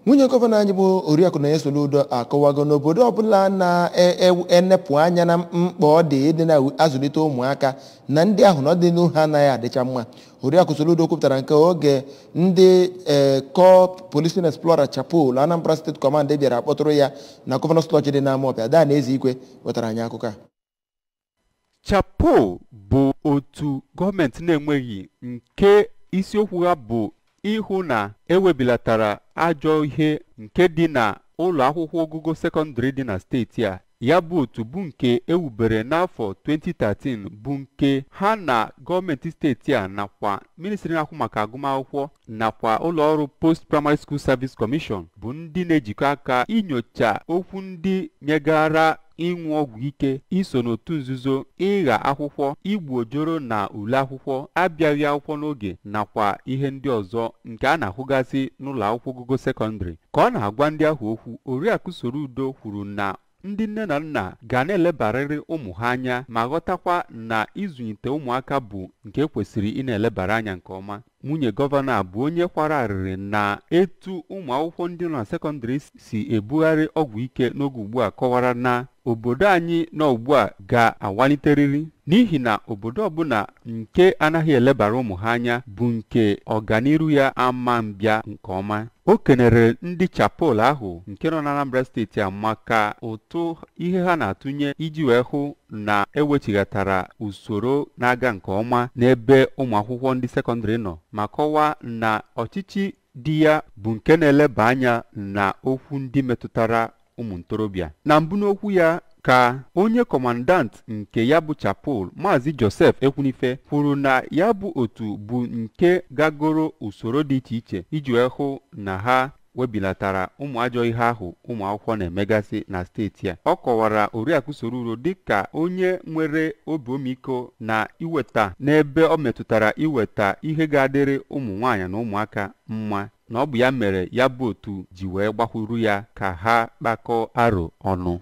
Nwunye gọvanọ anyị bụ Oriakụ na Soludo akọwago n'obodo ọbụla na-enepụ anya na mkpa ọ dị na-azụlite ụmụaka na ndị ahụ n'ọdịnihu ha anaghị adịcha mma. Oriakụ Soludo kwupụtara nke oge ndị Policing Explorer Chapel Anambra State Command bịara akpọtụrụ ya na Governors Lodge dị n'Amawbia. Daa na eze ikwe wetara anyị akụkọ a. Chapel bụ otu gọọmenti na-enweghị nke isiokwu ha bụ ịhụ na ewebilatara ajọ ihe nke dị na ụlọ akwụkwọ ogugo sekọndịrị dị na steeti a. Ya bụ otu bụ nke ewubere n'afọ 2013 bụ nke ha na gọọmenti steeti a nakwa ministri na-akwụ maka agụmakwụkwọ nakwa ụlọọrụ Post Primary School Service Commission bụ ndị na-ejikọ aka inyocha okwu ndị nyegara ịṅụ ọgwụ ike, iso n'otu nzuzo, ịgha akwụkwọ, igbu ojoro na ule akwụkwọ, abịaghị akwụkwọ n'oge nakwa ihe ndị ọzọ nke a na-ahụgasị n'ụlọ akwụkwọ ogugo sekọndịrị. Ka ọ na-agwa ndị ahụ okwu, Oriakụ Soludo kwuru na ndị nne na nna ga na-elebarịrị ụmụ ha anya ma ghọtakwa na ịzụlite ụmụaka bụ nke kwesịrị ị na-elebara anya nke ọma. Nwunye gọvanọ a bụ onye kwara arịrị na etu ụmụ akwụkwọ ndị nọ na sekọndịrị si ebugharị ọgwụ ike n'oge ugbu a kọwara na obodo anyị nọ ugbu a ga-awaliterịrị n'ihi na obodo ọbụla nke anaghị elebara ụmụ ha anya bụ nke ọganiru ya ama mbịa nke ọma. O kenere ndị Chapel ahụ nke nọ na Anambra steeti a maka ụtụ ihe ha na-atụnye iji wee hụ na ewechighatara usoro na-aga nke ọma n'ebe ụmụ akwụkwọ ndị sekọndịrị nọ, ma kọwaa na ọchịchị dị ya bụ nke na-eleba anya na okwu ndị metụtara ụmụ ntorobịa. Na mbụ n'okwu ya ka onye kọmandant nke ya bụ Chapel, Maazị Joseph Ekwunife, kwuru na ya bụ otu bụ nke gagoro usoro dị iche iche iji wee hụ na ha webilatara ụmụ ajọ ihe ahụ ụmụ akwụkwọ na-emegasị na steeti a. Ọ kọwara Oriakụ Soludo dịka onye nwere obi ọmịiko na iweta n'ebe ọ metụtara iweta ihe ga-adịrị ụmụ nwaanyị na ụmụaka mma, na ọ bụ ya mere ya bụ otu ji wee gbakwuru ya ka ha kpakọọ aro ọnụ.